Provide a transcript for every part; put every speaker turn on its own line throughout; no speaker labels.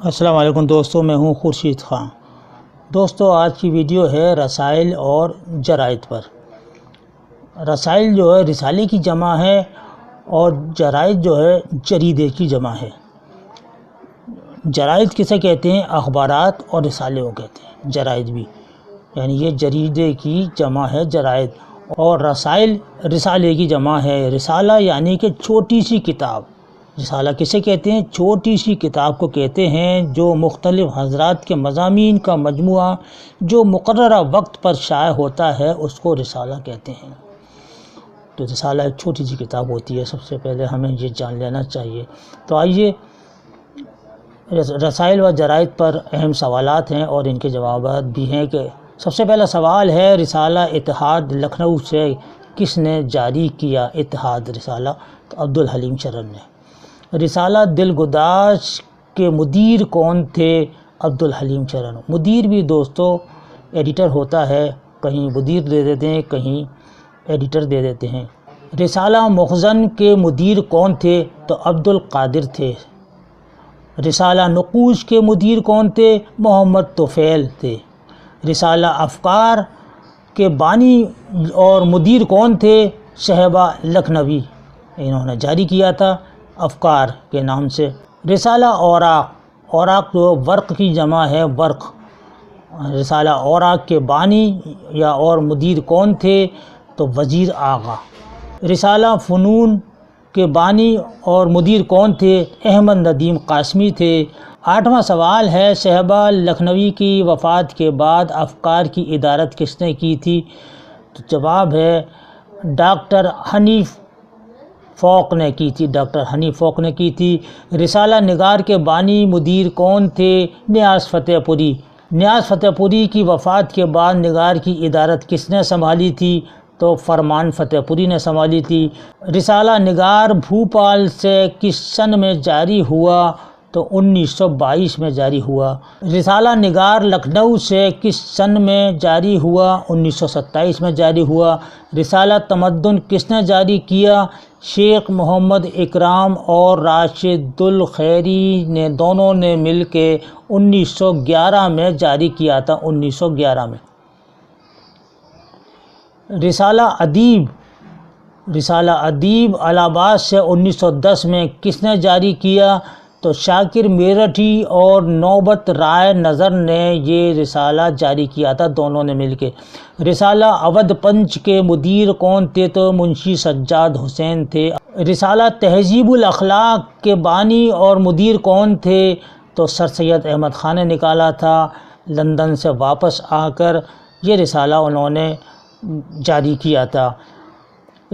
السلام علیکم دوستو، میں ہوں خورشید خان۔ دوستو، آج کی ویڈیو ہے رسائل اور جرائد پر۔ رسائل جو ہے رسالے کی جمع ہے اور جرائد جو ہے جریدے کی جمع ہے۔ جرائد کسے کہتے ہیں؟ اخبارات اور رسالے کو کہتے ہیں جرائد بھی، یعنی یہ جریدے کی جمع ہے جرائد، اور رسائل رسالے کی جمع ہے۔ رسالہ یعنی کہ چھوٹی سی کتاب۔ رسالہ کسے کہتے ہیں؟ چھوٹی سی کتاب کو کہتے ہیں جو مختلف حضرات کے مضامین کا مجموعہ جو مقررہ وقت پر شائع ہوتا ہے اس کو رسالہ کہتے ہیں۔ تو رسالہ ایک چھوٹی سی کتاب ہوتی ہے، سب سے پہلے ہمیں یہ جان لینا چاہیے۔ تو آئیے رسائل و جرائد پر اہم سوالات ہیں اور ان کے جوابات بھی ہیں۔ کہ سب سے پہلا سوال ہے، رسالہ اتحاد لکھنؤ سے کس نے جاری کیا؟ اتحاد رسالہ تو عبدالحلیم شرر نے۔ رسالہ دلگداش کے مدیر کون تھے؟ عبدالحلیم شرر۔ مدیر بھی دوستو ایڈیٹر ہوتا ہے، کہیں مدیر دے دیتے ہیں کہیں ایڈیٹر دے دیتے ہیں۔ رسالہ مخزن کے مدیر کون تھے؟ تو عبدالقادر تھے۔ رسالہ نقوش کے مدیر کون تھے؟ محمد طفیل تھے۔ رسالہ افکار کے بانی اور مدیر کون تھے؟ صہبا لکھنوی، انہوں نے جاری کیا تھا افکار کے نام سے۔ رسالہ اوراق جو ورق کی جمع ہے ورق۔ رسالہ اوراق کے بانی یا اور مدیر کون تھے؟ تو وزیر آغا۔ رسالہ فنون کے بانی اور مدیر کون تھے؟ احمد ندیم قاسمی تھے۔ 8واں سوال ہے، صہبا لکھنوی کی وفات کے بعد افکار کی ادارت کس نے کی تھی؟ تو جواب ہے ڈاکٹر حنیف فوق نے کی تھی، ڈاکٹر حنیف فوق نے کی تھی۔ رسالہ نگار کے بانی مدیر کون تھے؟ نیاز فتح پوری۔ نیاز فتح پوری کی وفات کے بعد نگار کی ادارت کس نے سنبھالی تھی؟ تو فرمان فتح پوری نے سنبھالی تھی۔ رسالہ نگار بھوپال سے کس سن میں جاری ہوا؟ تو 1922 میں جاری ہوا۔ رسالہ نگار لکھنؤ سے کس سن میں جاری ہوا؟ 1927 میں جاری ہوا۔ رسالہ تمدن کس نے جاری کیا؟ شیخ محمد اکرام اور راشد الخیری نے دونوں نے مل کے 1911 میں جاری کیا تھا، 1911 میں۔ رسالہ ادیب الہ آباد سے 1910 میں کس نے جاری کیا؟ تو شاکر میرٹھی اور نوبت رائے نظر نے یہ رسالہ جاری کیا تھا، دونوں نے مل کے۔ رسالہ اودھ پنچ کے مدیر کون تھے؟ تو منشی سجاد حسین تھے۔ رسالہ تہذیب الاخلاق کے بانی اور مدیر کون تھے؟ تو سر سید احمد خان نے نکالا تھا، لندن سے واپس آ کر یہ رسالہ انہوں نے جاری کیا تھا۔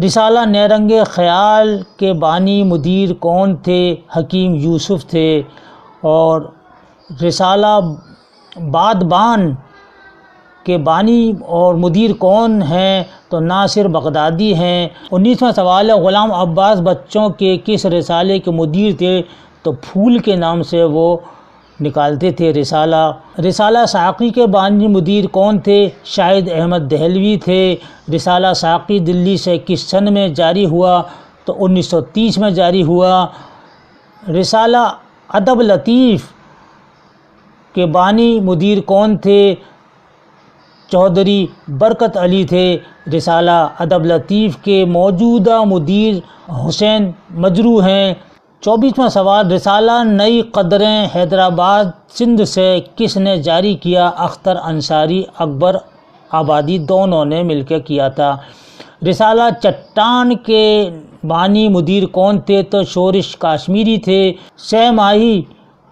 رسالہ نیرنگ خیال کے بانی مدیر کون تھے؟ حکیم یوسف تھے۔ اور رسالہ بادبان کے بانی اور مدیر کون ہیں؟ تو ناصر بغدادی ہیں۔ 19واں سوال ہے، غلام عباس بچوں کے کس رسالے کے مدیر تھے؟ تو پھول کے نام سے وہ نکالتے تھے رسالہ ساقی کے بانی مدیر کون تھے؟ شاہد احمد دہلوی تھے۔ رسالہ ساقی دلی سے کس سن میں جاری ہوا؟ تو 1930 میں جاری ہوا۔ رسالہ ادب لطیف کے بانی مدیر کون تھے؟ چودھری برکت علی تھے۔ رسالہ ادب لطیف کے موجودہ مدیر حسین مجروح ہیں۔ 24واں سوال، رسالہ نئی قدریں حیدرآباد سندھ سے کس نے جاری کیا؟ اختر انصاری اکبر آبادی دونوں نے مل کے کیا تھا۔ رسالہ چٹان کے بانی مدیر کون تھے؟ تو شورش کاشمیری تھے۔ 6 ماہی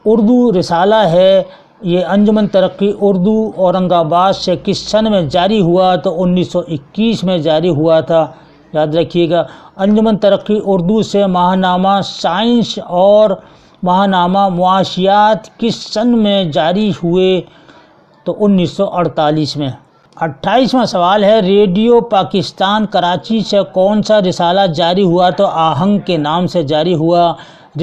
اردو رسالہ ہے، یہ انجمن ترقی اردو اورنگ آباد سے کس سن میں جاری ہوا؟ تو 1921 میں جاری ہوا تھا، یاد رکھیے گا۔ انجمن ترقی اردو سے ماہنامہ سائنس اور ماہنامہ معاشیات کس سن میں جاری ہوئے؟ تو 1948 میں۔ 28واں سوال ہے، ریڈیو پاکستان کراچی سے کون سا رسالہ جاری ہوا؟ تو آہنگ کے نام سے جاری ہوا۔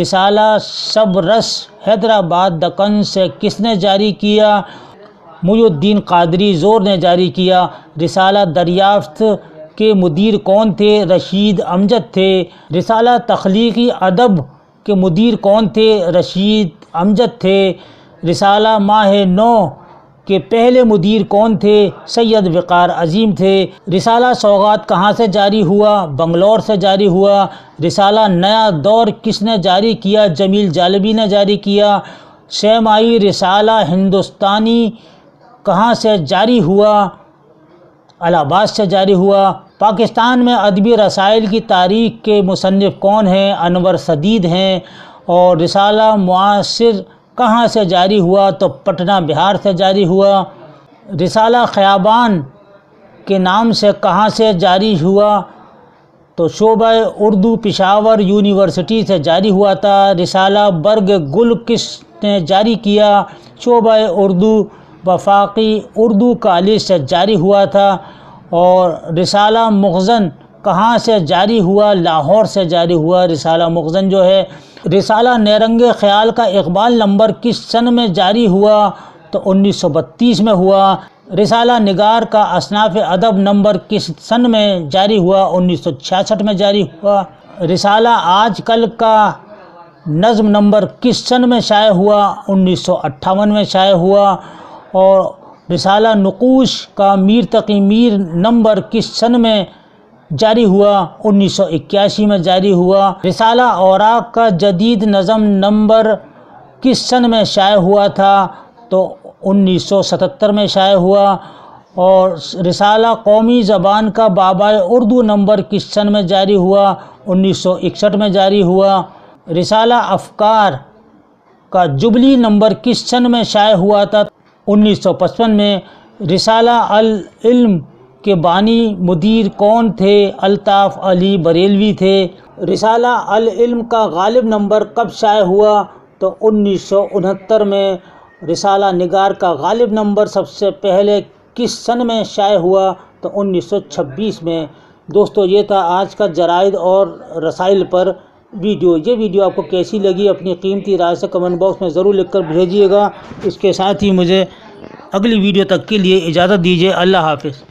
رسالہ سب رس حیدرآباد دکن سے کس نے جاری کیا؟ محی الدین قادری زور نے جاری کیا۔ رسالہ دریافت کے مدیر کون تھے؟ رشید امجد تھے۔ رسالہ تخلیقی ادب کے مدیر کون تھے؟ رشید امجد تھے۔ رسالہ ماہ 9 کے پہلے مدیر کون تھے؟ سید وقار عظیم تھے۔ رسالہ سوغات کہاں سے جاری ہوا؟ بنگلور سے جاری ہوا۔ رسالہ نیا دور کس نے جاری کیا؟ جمیل جالبی نے جاری کیا۔ سیمائی رسالہ ہندوستانی کہاں سے جاری ہوا؟ الہ آباد سے جاری ہوا۔ پاکستان میں ادبی رسائل کی تاریخ کے مصنف کون ہیں؟ انور سدید ہیں۔ اور رسالہ معاصر کہاں سے جاری ہوا؟ تو پٹنہ بہار سے جاری ہوا۔ رسالہ خیابان کے نام سے کہاں سے جاری ہوا؟ تو شعبہ اردو پشاور یونیورسٹی سے جاری ہوا تھا۔ رسالہ برگ گل کس نے جاری کیا؟ شعبہ اردو وفاقی اردو کالج سے جاری ہوا تھا۔ اور رسالہ مخزن کہاں سے جاری ہوا؟ لاہور سے جاری ہوا رسالہ مخزن جو ہے۔ رسالہ نیرنگ خیال کا اقبال نمبر کس سن میں جاری ہوا؟ تو 1932 میں ہوا۔ رسالہ نگار کا اصناف ادب نمبر کس سن میں جاری ہوا؟ 1966 میں جاری ہوا۔ رسالہ آج کل کا نظم نمبر کس سن میں شائع ہوا؟ 1958 میں شائع ہوا۔ اور رسالہ نقوش کا میر تقی میر نمبر کس سن میں جاری ہوا؟ 1981 میں جاری ہوا۔ رسالہ اوراق کا جدید نظم نمبر کس سن میں شائع ہوا تھا؟ تو 1977 میں شائع ہوا۔ اور رسالہ قومی زبان کا بابائے اردو نمبر کس سن میں جاری ہوا؟ 1961 میں جاری ہوا۔ رسالہ افکار کا جبلی نمبر کس سن میں شائع ہوا تھا؟ 1955 میں۔ رسالہ العلم کے بانی مدیر کون تھے؟ الطاف علی بریلوی تھے۔ رسالہ العلم کا غالب نمبر کب شائع ہوا؟ تو 1969 میں۔ رسالہ نگار کا غالب نمبر سب سے پہلے کس سن میں شائع ہوا؟ تو 1926 میں۔ دوستو یہ تھا آج کا جرائد اور رسائل پر ویڈیو۔ یہ ویڈیو آپ کو کیسی لگی اپنی قیمتی رائے سے کمنٹ باکس میں ضرور لکھ کر بھیجیے گا۔ اس کے ساتھ ہی مجھے اگلی ویڈیو تک کے لیے اجازت دیجیے۔ اللہ حافظ۔